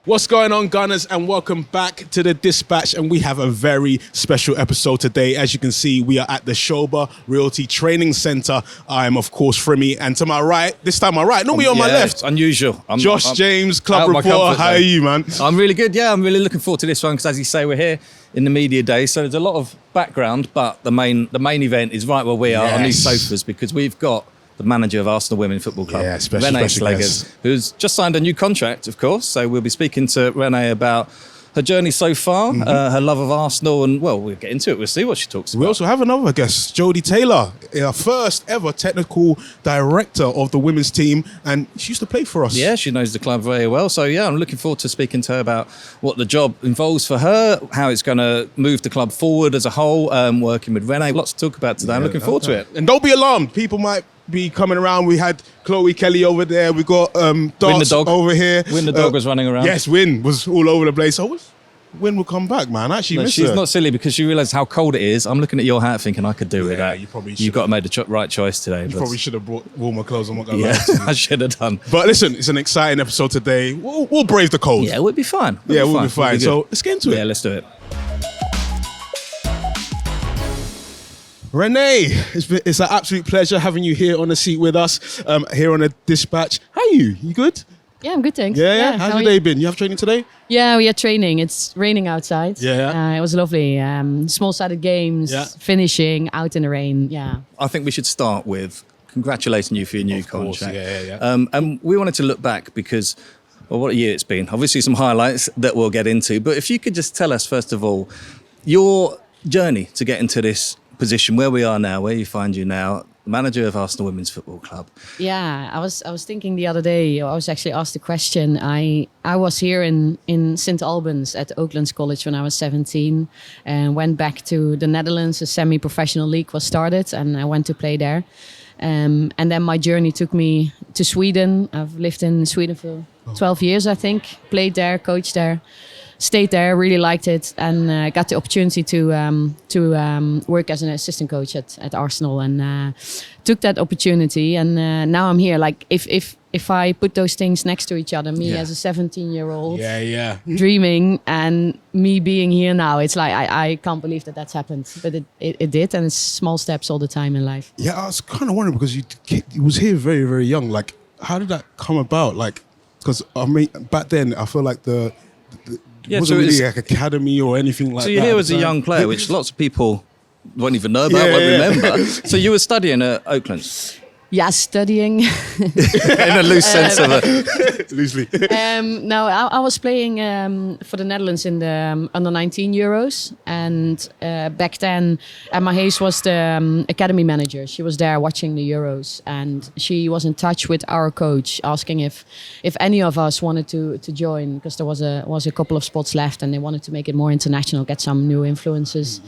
What's going on, Gunners, and welcome back to the Dispatch. And we have a very special episode today. As you can see, we are at the Shoba Realty Training Centre. I am, of course, Frimmy, and to my right, this time my right, normally on my left. It's unusual. Josh James, Club Reporter. How are you, man? I'm really good. Yeah, I'm really looking forward to this one because, as you say, we're here in the media day. So there's a lot of background, but the main event is right where we are on these sofas because we've got the manager of Arsenal Women's Football Club, Renée Slegers, who's just signed a new contract, of course. So we'll be speaking to Renée about her journey so far, her love of Arsenal, and, well, we'll get into it. We'll see what she talks about. We also have another guest, Jodi Taylor, our first ever technical director of the women's team, and she used to play for us. Yeah, she knows the club very well. So, yeah, I'm looking forward to speaking to her about what the job involves for her, how it's going to move the club forward as a whole, working with Renée. Lots to talk about today. I'm looking forward to it. And don't be alarmed. People might be coming around. We had Chloe Kelly over there. We got Darts over here. Win the dog was running around. Yes, Win was all over the place. So Win will come back, man. Actually, she's not silly because she realised how cold it is. I'm looking at your hat thinking I could do with that. You probably You've got to make the right choice today. You probably should have brought warmer clothes. I'm not going to lie to you. I should have done. But listen, it's an exciting episode today. We'll brave the cold. Yeah, we'll be fine. We'll be fine. So let's get into it. Yeah, let's do it. Renée, it's an absolute pleasure having you here on the seat with us, here on the Dispatch. How are you? You good? Yeah, I'm good, thanks. Yeah. How's your day been? You have training today? Yeah, we had training. It's raining outside. Yeah. It was lovely. Small-sided games, finishing out in the rain. Yeah. I think we should start with congratulating you for your new contract. Yeah. And we wanted to look back because, well, what a year it's been. Obviously, some highlights that we'll get into. But if you could just tell us, first of all, your journey to get into this position, where we are now, where you find you now, manager of Arsenal Women's Football Club. Yeah, I was thinking the other day, I was actually asked a question. I was here in St. Albans at Oaklands College when I was 17 and went back to the Netherlands. A semi-professional league was started and I went to play there. And then my journey took me to Sweden. I've lived in Sweden for 12 years, I think. Played there, coached there. Stayed there, really liked it, and got the opportunity to work as an assistant coach at Arsenal, and took that opportunity. And now I'm here. Like if I put those things next to each other, me as a 17-year-old, dreaming, and me being here now, it's like I can't believe that's happened, but it did, and it's small steps all the time in life. Yeah, I was kind of wondering because you was here very, very young. Like, how did that come about? Like, because I mean, back then I feel like it wasn't really like academy or anything like that. So you're here as a young player, which lots of people won't even know about, won't remember. So you were studying at Oaklands? Yeah, studying. In a loose sense of it. Loosely. No, I was playing for the Netherlands in the under-19 Euros. And back then, Emma Hayes was the academy manager. She was there watching the Euros. And she was in touch with our coach, asking if any of us wanted to join. Because there was a couple of spots left and they wanted to make it more international, get some new influences.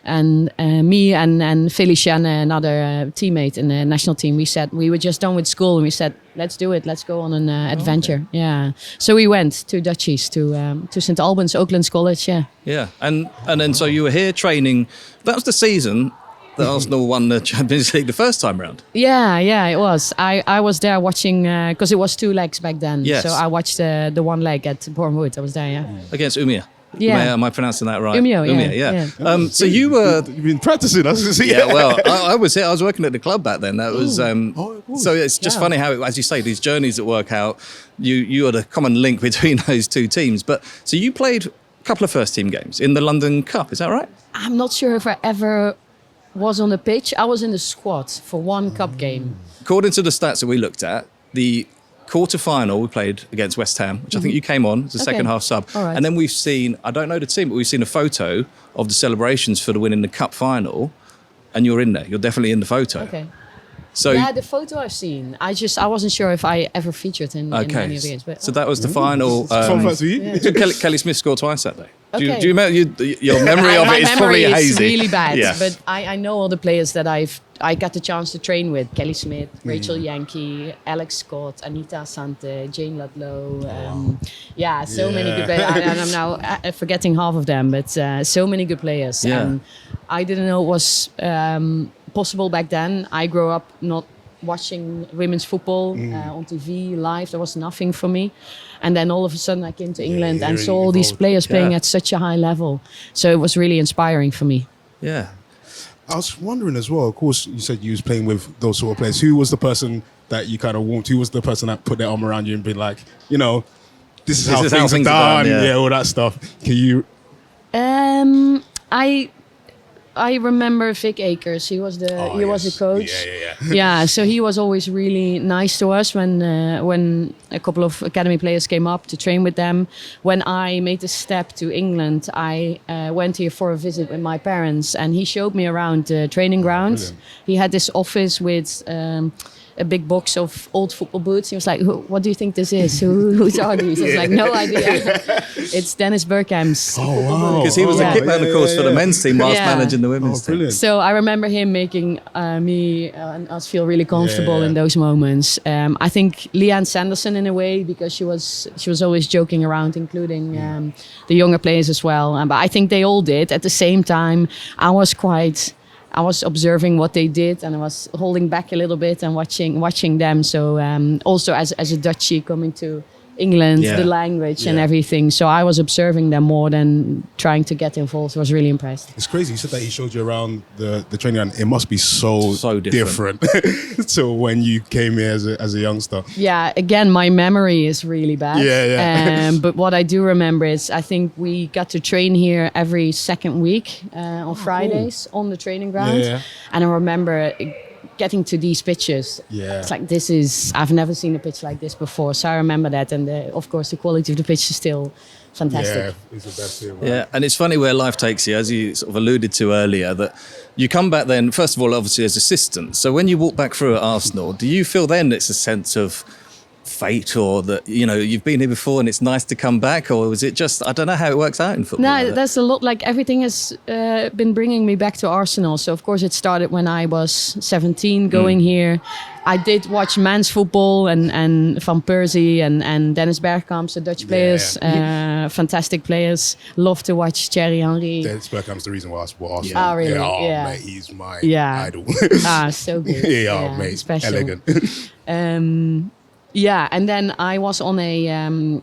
And me and Felicia, another teammate in the national team, we said we were just done with school and we said, let's do it. Let's go on an adventure. Okay. Yeah. So we went to Dutchies, to St. Albans, Oaklands College. Yeah. Yeah. And then so you were here training. That was the season that Arsenal won the Champions League the first time round. Yeah, it was. I was there watching, because it was 2 legs back then. Yes. So I watched the 1 leg at Bournemouth. I was there, yeah. Against Umia. Yeah. Am I pronouncing that right? Umio, yeah. So you were... You've been practicing, I was Yeah, well, I was here. I was working at the club back then. That was... so it's just funny how, as you say, these journeys that work out, you are the common link between those 2 teams. But so you played a couple of first team games in the London Cup, is that right? I'm not sure if I ever was on the pitch. I was in the squad for 1 cup game. According to the stats that we looked at, the quarter-final we played against West Ham, which I think you came on as a second half sub. Right. And then we've seen, I don't know the team, but we've seen a photo of the celebrations for the win in the cup final, and you're in there. You're definitely in the photo. Okay. So yeah, the photo I've seen. I wasn't sure if I ever featured in any of the games. But, so that was the final. Fun fact for you. So Kelly Smith scored twice that day. Okay. Do you remember? Your memory of it is probably hazy. My memory is really bad, yeah. But I know all the players that I got the chance to train with. Kelly Smith, Rachel Yankee, Alex Scott, Anita Asante, Jane Ludlow. Many good players. And I'm now forgetting half of them, but so many good players. Yeah. And I didn't know it was possible back then. I grew up not watching women's football on TV live. There was nothing for me. And then all of a sudden I came to England and saw all these players playing at such a high level. So it was really inspiring for me. Yeah. I was wondering as well, of course, you said you was playing with those sort of players. Who was the person that you kind of warmed to? Who was the person that put their arm around you and be like, you know, this is how things are done, yeah, all that stuff. Can you... I remember Vic Akers. He was the coach. Yeah. So he was always really nice to us when a couple of academy players came up to train with them. When I made the step to England, I went here for a visit with my parents, and he showed me around the training ground. He had this office with a big box of old football boots. He was like, "What do you think this is? Whose are these?" I was like, "No idea." It's Dennis Bergkamp's. Oh, wow. Because he was the kitman, of course, for the men's team whilst managing the women's team. So I remember him making me and us feel really comfortable in those moments. I think Leanne Sanderson in a way, because she was always joking around, including the younger players as well. But I think they all did. At the same time, I was observing what they did, and I was holding back a little bit and watching them. So also as a Dutchie coming to England, the language and everything. So I was observing them more than trying to get involved. I was really impressed. It's crazy. You said that he showed you around the training, and it must be so different to when you came here as a youngster. Yeah, again, my memory is really bad. But what I do remember is I think we got to train here every second week on Fridays on the training ground. And I remember getting to these pitches. It's like, I've never seen a pitch like this before. So I remember that. And of course, the quality of the pitch is still fantastic. Yeah, it's the best here. Right? Yeah, and it's funny where life takes you, as you sort of alluded to earlier, that you come back then, first of all, obviously as assistant. So when you walk back through at Arsenal, do you feel then it's a sense of fate, or that, you know, you've been here before and it's nice to come back, or was it just, I don't know how it works out in football? No, like there's a lot, like everything has been bringing me back to Arsenal. So of course it started when I was 17 going here. I did watch men's football and Van Persie and Dennis Bergkamp, the Dutch players, fantastic players. Love to watch Thierry Henry. Dennis Bergkamp's the reason why I support Arsenal. Oh, really? Mate, he's my idol. So good. Mate, special. Elegant. And then I was on a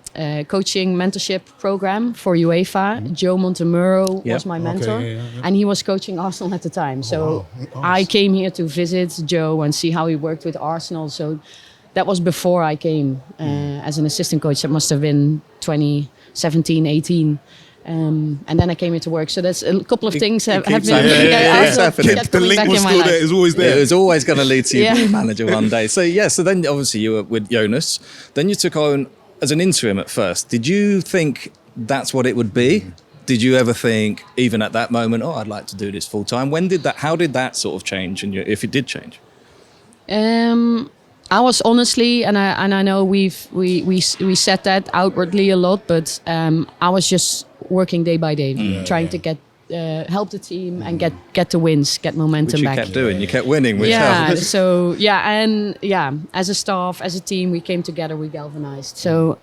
coaching mentorship program for UEFA. Joe Montemurro was my mentor, and he was coaching Arsenal at the time. So I came here to visit Joe and see how he worked with Arsenal. So that was before I came as an assistant coach. That must have been 2017, 18. And then I came here to work. So there's a couple of things have been the link was still there. It's always there. It was always going to lead to you being manager one day. So so then obviously you were with Jonas. Then you took on as an interim at first. Did you think that's what it would be? Did you ever think, even at that moment, I'd like to do this full time? How did that sort of change, and if it did change? I was honestly, and I know we said that outwardly a lot, but I was just working day by day, trying to get help the team and get the wins, get momentum back. Which you kept doing. You kept winning. Which helped. So as a staff, as a team, we came together, we galvanized. So,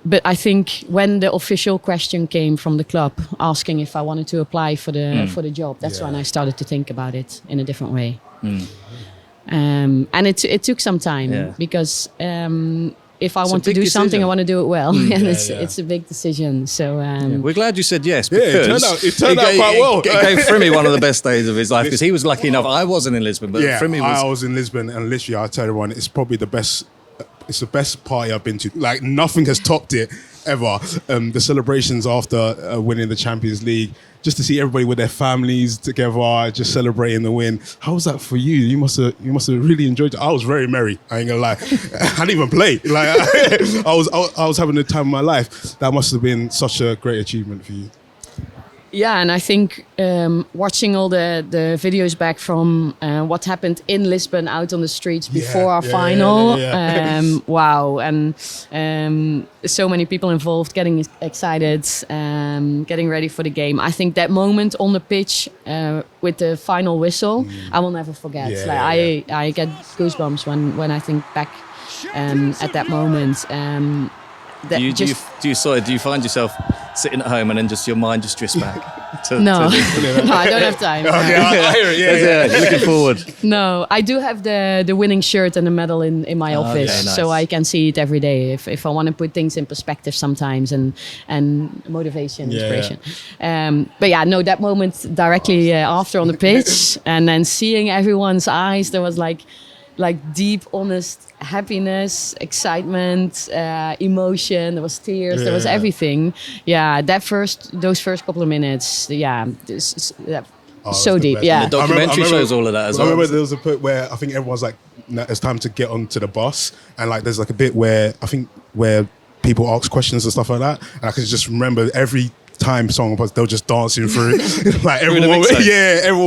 but I think when the official question came from the club asking if I wanted to apply for the job, that's when I started to think about it in a different way. And it took some time because if I want to do something, I want to do it well. And it's a big decision. So we're glad you said yes, because it turned out quite well. It gave Frimmy one of the best days of his life, because he was lucky enough. I wasn't in Lisbon, but Frimmy was. I was in Lisbon, and literally, I'll tell everyone, it's probably the best. It's the best party I've been to. Like, nothing has topped it ever. The celebrations after winning the Champions League, just to see everybody with their families together, just celebrating the win. How was that for you? You must have really enjoyed it. I was very merry. I ain't gonna lie. I didn't even play. Like I was having the time of my life. That must have been such a great achievement for you. Yeah, and I think watching all the videos back from what happened in Lisbon out on the streets before our final, wow, and so many people involved, getting excited, getting ready for the game. I think that moment on the pitch with the final whistle, I will never forget. I get goosebumps when I think back at that moment. Do you find yourself sitting at home and then just your mind just drifts back? No, this? no, I don't have time. Okay, I hear it. Yeah. Looking forward. No, I do have the winning shirt and the medal in my office, yeah, nice. so I can see it every day if I want to put things in perspective sometimes and motivation, inspiration. But yeah, no, that moment directly after on the pitch, and then seeing everyone's eyes, there was like deep, honest happiness, excitement, emotion. There was tears. There was everything. Yeah, those first couple of minutes. Yeah, so deep. Yeah, The documentary shows all of that as well. I remember there was a point where I think everyone's like, "No, it's time to get onto the bus," and like there's like a bit where I think where people ask questions and stuff like that, and I can just remember every time song was they were just dancing through like everyone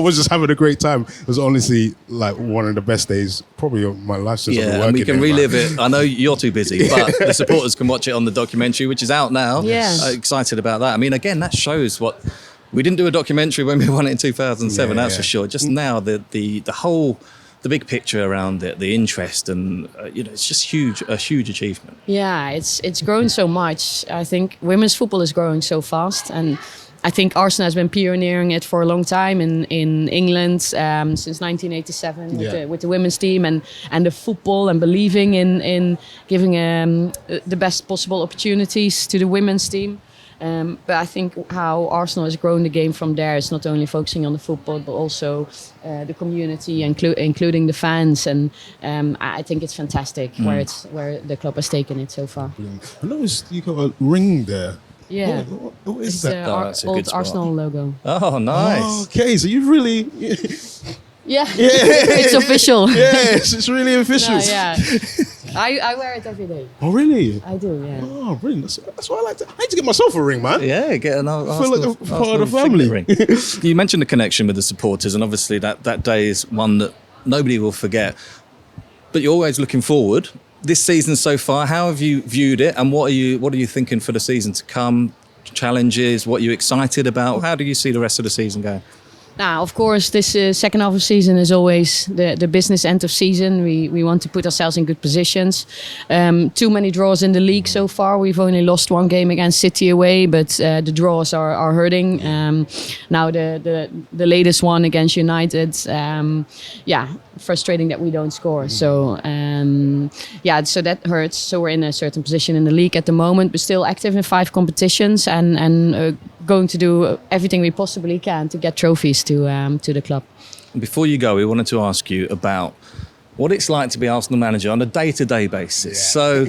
was just having a great time. It was honestly like one of the best days probably of my life since I've been working. And we can there, relive it. I know you're too busy, but the supporters can watch it on the documentary, which is out now. Excited about that. I mean, again, that shows what we didn't do a documentary when we won it in 2007. That's for sure. Just now the whole the big picture around it, the interest, and it's just a huge achievement. Yeah, it's grown so much. I think women's football is growing so fast, and I think Arsenal has been pioneering it for a long time in England since 1987 with the women's team and the football, and believing in giving the best possible opportunities to the women's team. But I think how Arsenal has grown the game from there is not only focusing on the football, but also the community, including the fans. And I think it's fantastic where the club has taken it so far. I noticed you got a ring there. Yeah. What is it's that? It's old Arsenal logo. Oh, nice. Oh, okay, so you've really... Yeah, it's official. Yes, it's really official. No, yeah. I wear it every day. Oh, really? I do, yeah. Oh, brilliant. That's why I like to. I need to get myself a ring, man. Yeah, get an I feel like I'm part of the family. Ring. You mentioned the connection with the supporters, and obviously that day is one that nobody will forget. But you're always looking forward. This season so far, how have you viewed it, and what are you thinking for the season to come? Challenges, what are you excited about? How do you see the rest of the season going? Now, of course, this second half of season is always the business end of season. We want to put ourselves in good positions. Too many draws in the league so far. We've only lost one game against City away, but the draws are hurting. Now the latest one against United, frustrating that we don't score. So so that hurts. So we're in a certain position in the league at the moment, but still active in 5 competitions and going to do everything we possibly can to get trophies to the club. Before you go, we wanted to ask you about what it's like to be Arsenal manager on a day-to-day basis. Yeah. So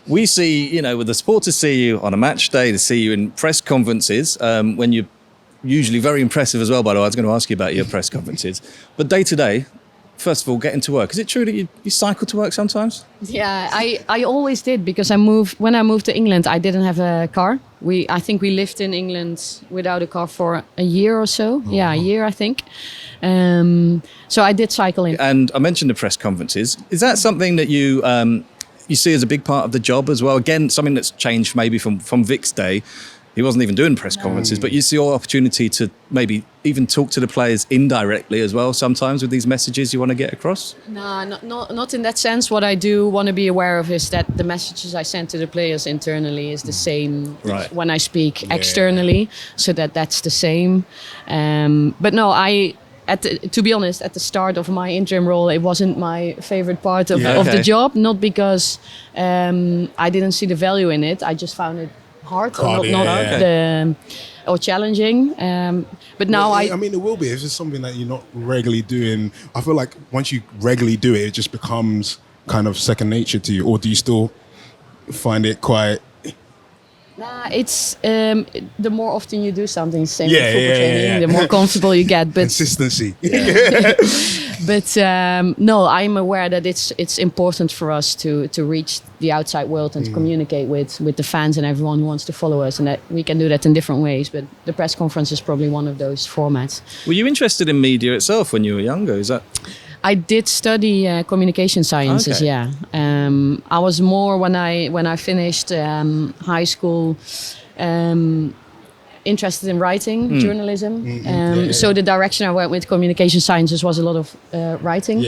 we see, with the supporters see you on a match day, they see you in press conferences, when you're usually very impressive as well, by the way. I was going to ask you about your press conferences. But day-to-day, first of all, getting to work. Is it true that you cycle to work sometimes? Yeah, I always did, because when I moved to England, I didn't have a car. I think we lived in England without a car for a year or so. Oh. Yeah, a year, I think. So I did cycle in. And I mentioned the press conferences. Is that something that you see as a big part of the job as well? Again, something that's changed maybe from Vic's day. He wasn't even doing press conferences, but you see your opportunity to maybe even talk to the players indirectly as well sometimes with these messages you want to get across? No, not in that sense. What I do want to be aware of is that the messages I send to the players internally is the same when I speak externally, so that's the same. But no, to be honest, at the start of my interim role, it wasn't my favorite part of the job, not because I didn't see the value in it. I just found it hard or challenging, but now I mean, it will be. It's just something that you're not regularly doing. I feel like once you regularly do it, it just becomes kind of second nature to you. Or do you still find it quite? Nah, it's the more often you do something, same with football training, the more comfortable you get. But consistency. But no, I'm aware that it's important for us to reach the outside world and to communicate with the fans and everyone who wants to follow us, and that we can do that in different ways. But the press conference is probably one of those formats. Were you interested in media itself when you were younger? Is that? I did study communication sciences. Okay. Yeah, I was more when I finished high school. Interested in writing, journalism. So the direction I went with communication sciences was a lot of writing.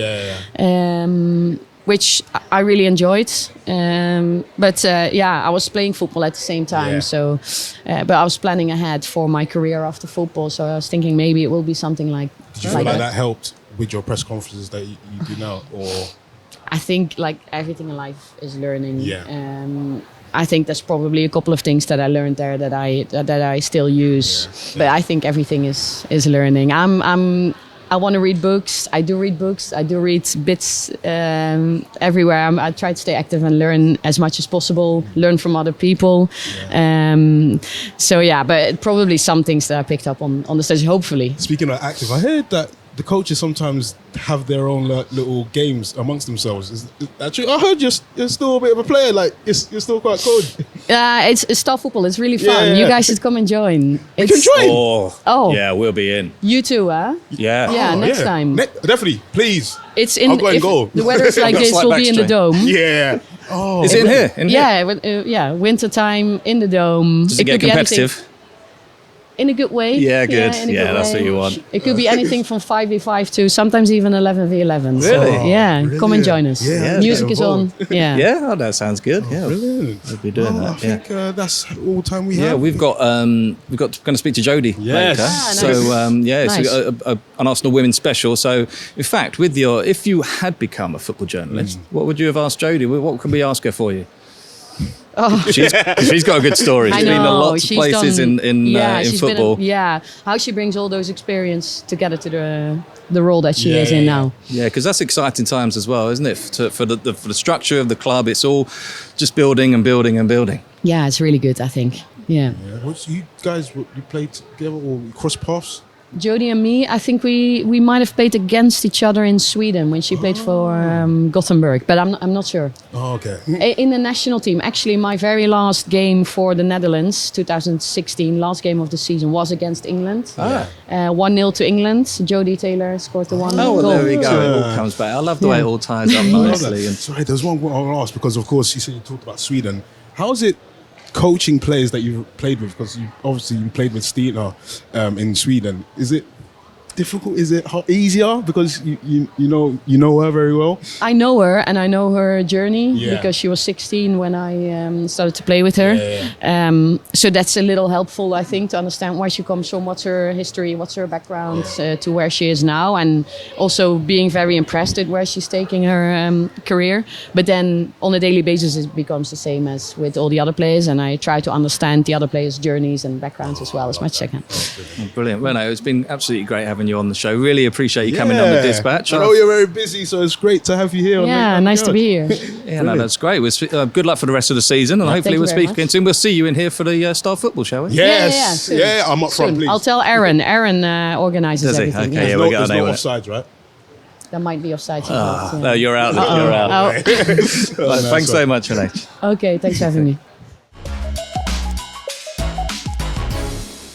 which I really enjoyed. But I was playing football at the same time. So, but I was planning ahead for my career after football. So I was thinking maybe it will be something like. Did you feel like that helped with your press conferences that you do now, or? I think like everything in life is learning. I think there's probably a couple of things that I learned there that I still use. But I think everything is learning. I want to read books. I do read books. I do read bits everywhere. I try to stay active and learn as much as possible. Learn from other people. But probably some things that I picked up on the stage. Hopefully. Speaking of active, I heard that the coaches sometimes have their own little games amongst themselves. Is that true? I heard you're still a bit of a player. Like you're still quite good. It's star football. It's really fun. You guys should come and join. You can join. Oh, yeah, we'll be in. You too, huh? Yeah. Yeah, next time. Definitely, please. It's in. I'll go and go. The weather is like this, we'll be in the dome. Yeah. Oh. Is it in here? Yeah. Winter time in the dome. Does it get competitive? In a good way. Yeah, good. Yeah, that's what you want. It could be anything from 5v5 to sometimes even 11v11. Really? So, come and join us. Yeah, music is on. Yeah. Yeah, that sounds good. Yeah, brilliant. We'll be doing that. I think that's all the time we have. Yeah, we've got going to speak to Jodie later. Nice. So Nice. it's an Arsenal women's special. So in fact, if you had become a football journalist, what would you have asked Jodie? What could we ask her for you? Oh. She's got a good story. She's been in lots of places in football. How she brings all those experience together to the role that she is in now. Yeah, because that's exciting times as well, isn't it? For the structure of the club, it's all just building and building and building. Yeah, it's really good, I think. Yeah. You guys, you played together or cross paths? Jodie and me, I think we might have played against each other in Sweden when she played for Gothenburg, but I'm not sure. Oh, okay. In the national team, actually, my very last game for the Netherlands, 2016, last game of the season, was against England. 1-0 to England. Jodi Taylor scored the 1 goal. Oh, well, there we go. It all comes back. I love the way it all ties up nicely. Sorry, there's one I want to ask because, of course, you said you talked about Sweden. How is it coaching players that you've played with? Because you played with Stina in Sweden. Is it difficult? Is it easier because you know her very well? I know her and I know her journey because she was 16 when I started to play with her. So that's a little helpful, I think, to understand where she comes from, what's her history, what's her background to where she is now, and also being very impressed with where she's taking her career. But then on a daily basis it becomes the same as with all the other players, and I try to understand the other players' journeys and backgrounds as well as much as I can. Brilliant. Renee, it's been absolutely great having you on the show. Really appreciate you coming on the Dispatch. I know you're very busy, so it's great to have you here. Nice to be here. No, that's great. Good luck for the rest of the season, and hopefully we'll speak again soon. We'll see you in here for the Star Football, shall we? Yes. Yeah, I'm up front, please. I'll tell Aaron. Aaron organises everything. Okay, There's no offsides, right? That might be offside. No, you're out. You're out. Thanks so much, Renee. Okay, thanks for having me.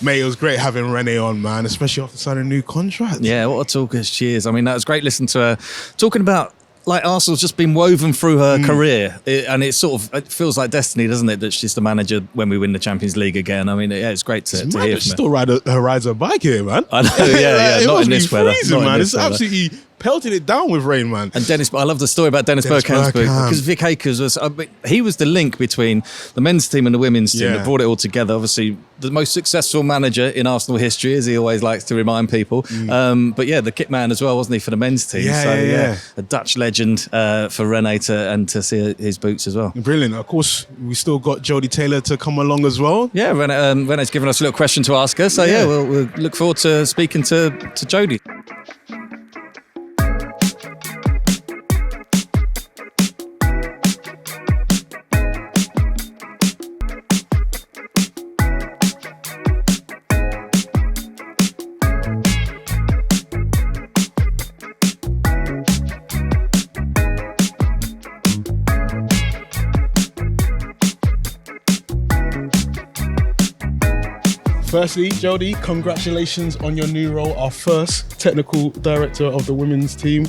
Mate, it was great having Renee on, man, especially after signing a new contract. Yeah, what a talker she is. I mean, that was great listening to her talking about like Arsenal's just been woven through her career, and it feels like destiny, doesn't it, that she's the manager when we win the Champions League again. I mean, it's great to hear from her. She still rides her bike here, man. I know, not in this weather. Man. It's absolutely pelted it down with rain, man. And Dennis, I love the story about Dennis Bergkamp because Vic Akers he was the link between the men's team and the women's team that brought it all together. Obviously, the most successful manager in Arsenal history, as he always likes to remind people. But the kit man as well, wasn't he, for the men's team? A Dutch legend for Renee to see his boots as well. Brilliant. Of course, we still got Jodi Taylor to come along as well. Yeah, Renee's given us a little question to ask her. So we'll look forward to speaking to Jodi. Firstly, Jodi, congratulations on your new role, our first technical director of the women's team.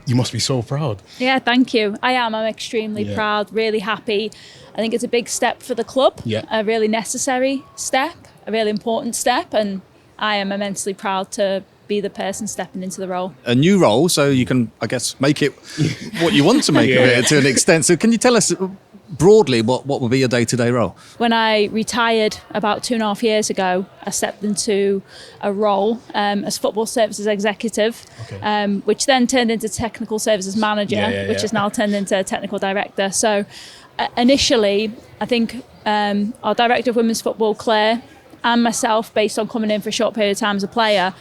You must be so proud. Yeah, thank you. I am. I'm extremely proud, really happy. I think it's a big step for the club, a really necessary step, a really important step, and I am immensely proud to be the person stepping into the role. A new role, so you can, I guess, make it what you want to make of it to an extent. So can you tell us broadly what will be your day-to-day role? When I retired about 2.5 years ago, I stepped into a role as football services executive, which then turned into technical services manager, which has now turned into technical director. So initially, I think our director of women's football, Claire, and myself, based on coming in for a short period of time as a player,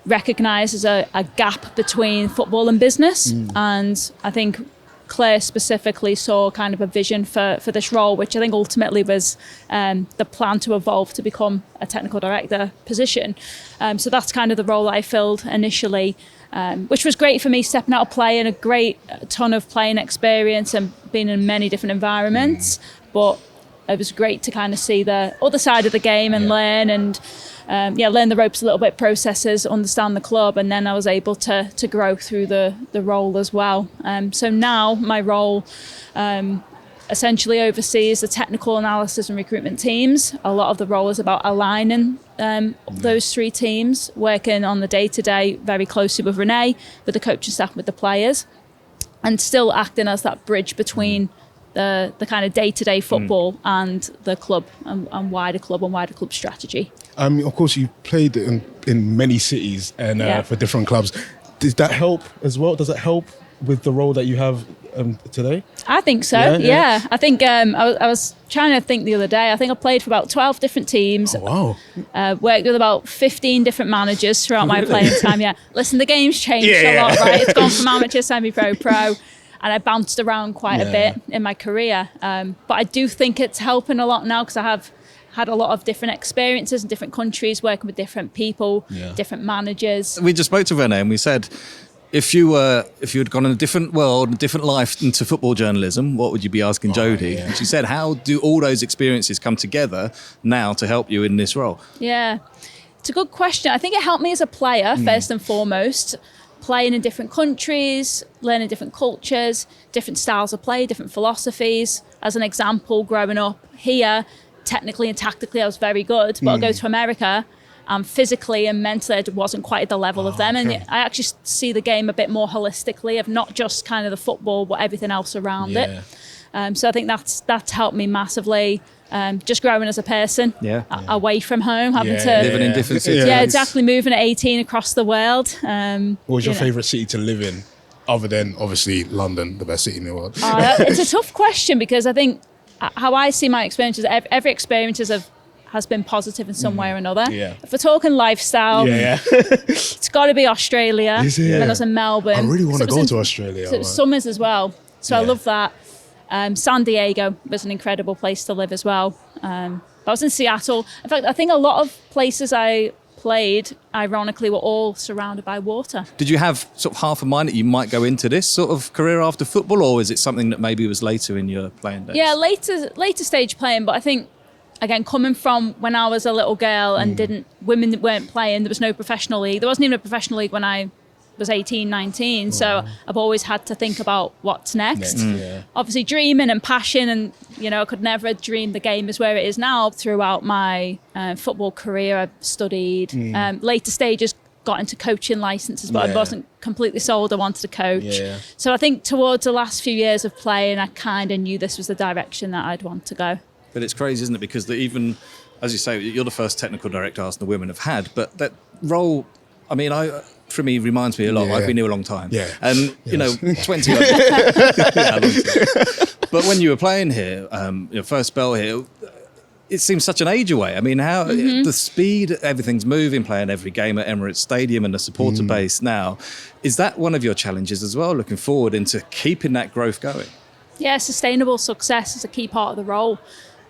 recognised as a gap between football and business. And I think Claire specifically saw kind of a vision for this role, which I think ultimately was the plan to evolve to become a technical director position. So that's kind of the role that I filled initially, which was great for me, stepping out of play and a great ton of playing experience and being in many different environments. But it was great to kind of see the other side of the game and learn and learn the ropes a little bit, processes, understand the club, and then I was able to grow through the role as well. So now my role essentially oversees the technical analysis and recruitment teams. A lot of the role is about aligning those three teams, working on the day-to-day very closely with Renee, with the coaching staff, with the players, and still acting as that bridge between the kind of day-to-day football and the club and wider club strategy. Of course, you played in many cities and for different clubs. Does that help as well? Does that help with the role that you have today? I think so, yeah. I think I was trying to think the other day. I think I played for about 12 different teams. Oh, wow. Worked with about 15 different managers throughout my playing time, Listen, the game's changed a lot, right? It's gone from amateur, semi-pro, pro. And I bounced around quite a bit in my career. But I do think it's helping a lot now because I have had a lot of different experiences in different countries, working with different people, different managers. We just spoke to Renee and we said, if you had gone in a different world, a different life into football journalism, what would you be asking Jodie? And she said, how do all those experiences come together now to help you in this role? Yeah, it's a good question. I think it helped me as a player, first and foremost. Playing in different countries, learning different cultures, different styles of play, different philosophies. As an example, growing up here, technically and tactically I was very good, but I'll go to America and physically and mentally I wasn't quite at the level of them. And I actually see the game a bit more holistically, of not just kind of the football, but everything else around it. So I think that's helped me massively. Just growing as a person, away from home, having to living in different cities. Yeah, exactly. Moving at 18 across the world. What was your favourite city to live in, other than obviously London, the best city in the world? It's a tough question because I think how I see my experiences, every experience has been positive in some way or another. If we're talking lifestyle, it's got to be Australia. When I was in Melbourne, I really want to go to Australia. So summers as well. So I love that. San Diego was an incredible place to live as well. I was in Seattle. In fact, I think a lot of places I played, ironically, were all surrounded by water. Did you have sort of half a mind that you might go into this sort of career after football, or is it something that maybe was later in your playing days? Yeah, later stage playing, but I think, again, coming from when I was a little girl and women weren't playing, there was no professional league. There wasn't even a professional league when I was 18, 19. So I've always had to think about what's next. Obviously dreaming and passion, and I could never have dreamed the game is where it is now. Throughout my football career, I've studied. Later stages, got into coaching licenses, but I wasn't completely sold I wanted to coach. So I think towards the last few years of playing, I kind of knew this was the direction that I'd want to go. But it's crazy, isn't it? Because even, as you say, you're the first technical director Arsenal women have had, but that role, I mean, Frimmy reminds me a lot. I've been here a long time. And, 20 But when you were playing here, your first spell here, it seems such an age away. I mean, how the speed, everything's moving, playing every game at Emirates Stadium and the supporter base now. Is that one of your challenges as well, looking forward into keeping that growth going? Yeah, sustainable success is a key part of the role.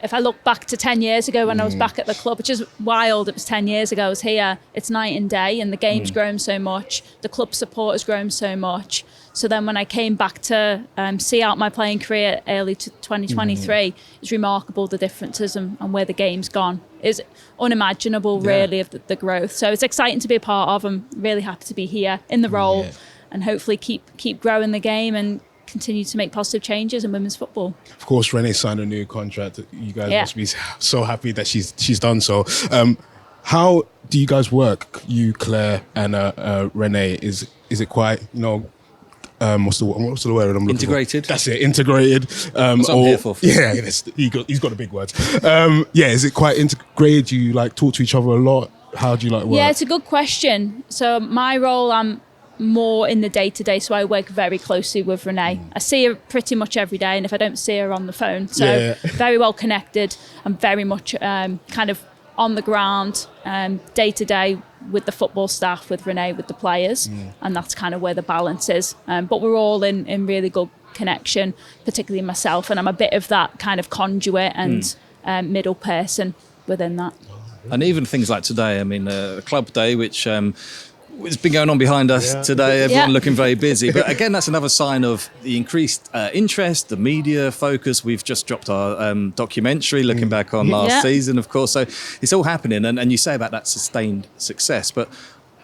If I look back to 10 years ago when I was back at the club, which is wild, it was 10 years ago I was here, it's night and day, and the game's grown so much, the club support has grown so much. So then when I came back to see out my playing career early to 2023, it's remarkable the differences and where the game's gone. It's unimaginable, really, of the growth. So it's exciting to be a part of. I'm really happy to be here in the role and hopefully keep growing the game and continue to make positive changes in women's football. Of course, Renee signed a new contract. You guys must be so happy that she's done so. How do you guys work, you, Claire, and Renee? Is it quite, what's the word I'm looking Integrated. For? That's it, integrated. That's what I'm here for. Yeah, he's got the big words. Is it quite integrated? Do you like talk to each other a lot? How do you like work? Yeah, it's a good question. So my role, I'm more in the day-to-day, so I work very closely with Renee. I see her pretty much every day, and if I don't see her, on the phone. So very well connected. I'm very much kind of on the ground, day-to-day with the football staff, with Renee, with the players, and that's kind of where the balance is. But we're all in really good connection, particularly myself, and I'm a bit of that kind of conduit and middle person within that. And even things like today, I mean, club day, which it's been going on behind us today, everyone looking very busy. But again, that's another sign of the increased interest, the media focus. We've just dropped our documentary looking back on last season, of course. So it's all happening. And you say about that sustained success. But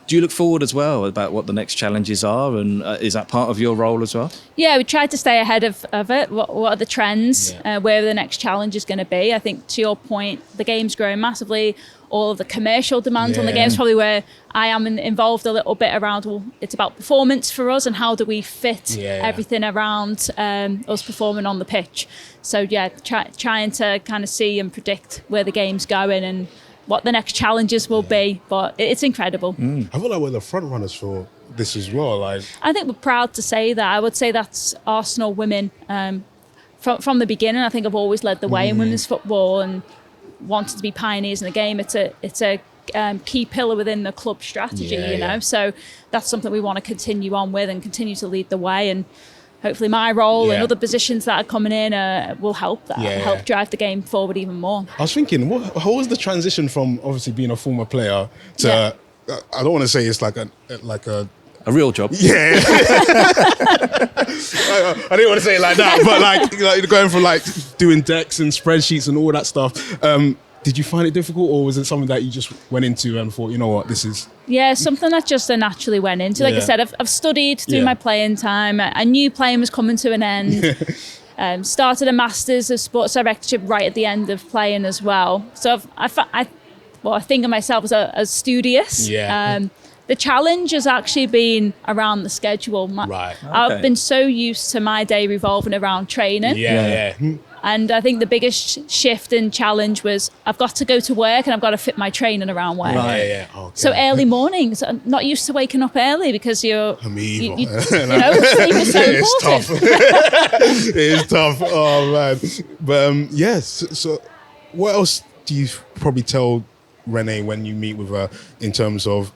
do you look forward as well about what the next challenges are? And is that part of your role as well? Yeah, we try to stay ahead of it. What are the trends? Where the next challenge is going to be? I think, to your point, the game's growing massively. All of the commercial demands on the game is probably where I am involved a little bit around, well, it's about performance for us and how do we fit everything around us performing on the pitch. So, trying to kind of see and predict where the game's going and what the next challenges will be. But it's incredible. I feel like we're the front runners for this as well. I think we're proud to say that. I would say that's Arsenal women. From the beginning, I think I've always led the way in women's football and wanted to be pioneers in the game. It's a key pillar within the club strategy, So that's something we want to continue on with and continue to lead the way. And hopefully my role and other positions that are coming in will help that, help drive the game forward even more. I was thinking, how was the transition from obviously being a former player to, I don't want to say it's like a real job. Yeah. I didn't want to say it like that, but like going from like doing decks and spreadsheets and all that stuff. Did you find it difficult, or was it something that you just went into and thought, you know what, this is... Yeah, something that just naturally went into. Like I said, I've studied through my playing time. I knew playing was coming to an end. Started a Masters of Sports Directorship right at the end of playing as well. So I think of myself as studious. The challenge has actually been around the schedule. I've been so used to my day revolving around training. And I think the biggest shift and challenge was I've got to go to work and I've got to fit my training around work. Okay. So early mornings, I'm not used to waking up early because you're, sleep is so important. It is tough. Oh, man. But yes, so what else do you probably tell Renee when you meet with her in terms of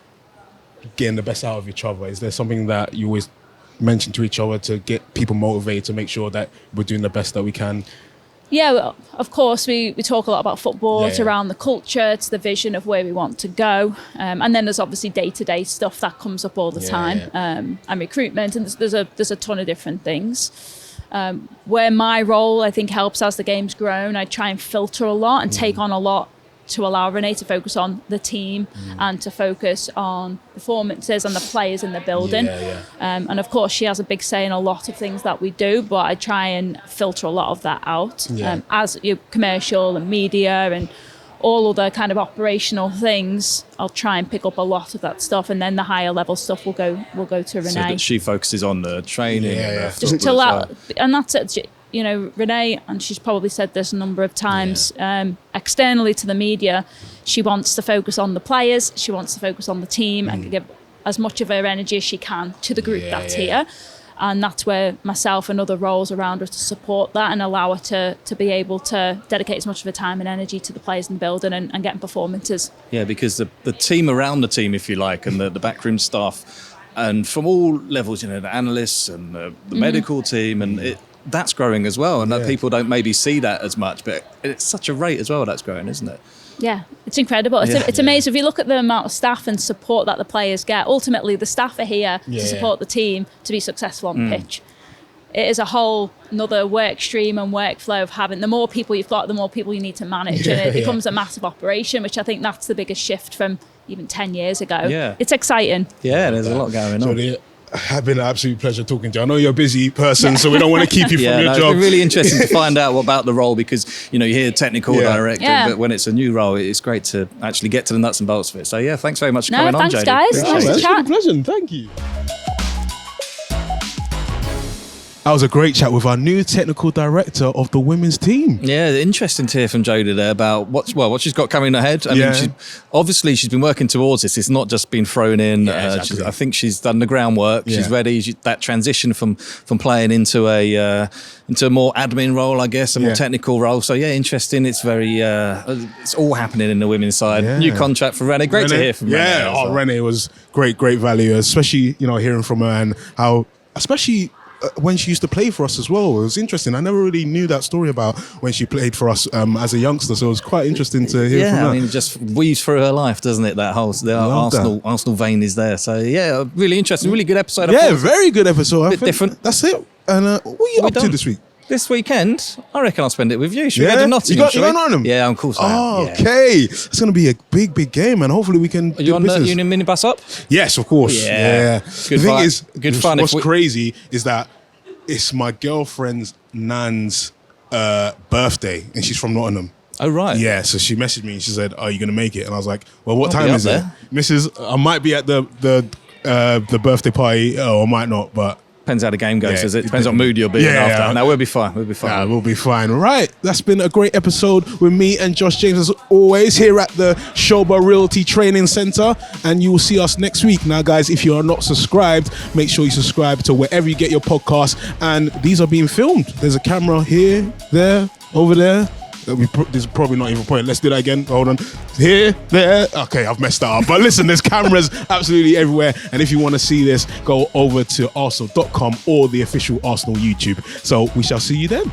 getting the best out of each other? Is there something that you always mention to each other to get people motivated to make sure that we're doing the best that we can? Yeah, well, of course, we talk a lot about football. It's around the culture, it's the vision of where we want to go. And then there's obviously day-to-day stuff that comes up all the time, and recruitment, and there's a ton of different things. Where my role, I think, helps as the game's grown, I try and filter a lot and take on a lot to allow Renee to focus on the team and to focus on performances and the players in the building. And of course, she has a big say in a lot of things that we do, but I try and filter a lot of that out. As commercial and media and all other kind of operational things, I'll try and pick up a lot of that stuff, and then the higher level stuff will go to Renee. So that she focuses on the training. Just to allow, and that's it. You know, Renee, and she's probably said this a number of times, externally to the media, she wants to focus on the players, she wants to focus on the team and give as much of her energy as she can to the group that's here. And that's where myself and other roles around her to support that and allow her to be able to dedicate as much of her time and energy to the players in the building and getting performances. Yeah, because the team around the team, if you like, and the backroom staff, and from all levels, you know, the analysts and the medical team, and that's growing as well, and that people don't maybe see that as much, but it's such a rate as well that's growing, isn't it? Yeah, it's incredible. It's amazing. If you look at the amount of staff and support that the players get, ultimately the staff are here to support the team to be successful on the pitch. It is a whole another work stream and workflow of having, the more people you've got, the more people you need to manage, and it becomes a massive operation, which I think that's the biggest shift from even 10 years ago. It's exciting. Yeah, there's a lot going on. Jodie, It's been an absolute pleasure talking to you. I know you're a busy person, so we don't want to keep you from your job. It's been really interesting to find out about the role because, you hear technical director, but when it's a new role, it's great to actually get to the nuts and bolts of it. So, thanks very much for coming on, Jodie. Guys. Nice to chat. Pleasure. Thank you. That was a great chat with our new technical director of the women's team. Yeah, interesting to hear from Jodie there about what she's got coming ahead. I mean, she's been working towards this. It's not just been thrown in. Yeah, exactly. I think she's done the groundwork. Yeah. She's ready. That transition from playing into a more admin role, I guess, a more technical role. So interesting. It's very it's all happening in the women's side. Yeah. New contract for Renee. Great to hear from Renee. Yeah, Renee was great value, especially hearing from her and how, especially when she used to play for us as well. It was interesting. I never really knew that story about when she played for us as a youngster, so it was quite interesting to hear from her. I mean, it just weaves through her life, doesn't it? That whole Arsenal vein is there. So, really interesting. Really good episode. Yeah, very good episode. A bit different. That's it. And what are you up to this week? This weekend, I reckon I'll spend it with you. Should we go to Nottingham? You got Nottingham? Yeah, of course I am. Okay. It's going to be a big game, and hopefully we can Are you on the Union minibus up? Yes, of course. Yeah. The thing is, what's crazy is that it's my girlfriend's nan's birthday, and she's from Nottingham. Oh, right. Yeah, so she messaged me and she said, "Are you going to make it?" And I was like, "Well, what time is it?" Mrs., I might be at the birthday party, or I might not, but... Depends how the game goes, does it? Depends what mood you'll be in after. Yeah. No, we'll be fine. We'll be fine. Right. That's been a great episode with me and Josh James, as always, here at the Shoba Realty Training Center. And you will see us next week. Now, guys, if you are not subscribed, make sure you subscribe to wherever you get your podcasts. And these are being filmed. There's a camera here, there, over there. This is probably not even a point. Let's do that again. Hold on. Here, there. Okay, I've messed that up. But listen, there's cameras absolutely everywhere. And if you want to see this, go over to arsenal.com or the official Arsenal YouTube. So we shall see you then.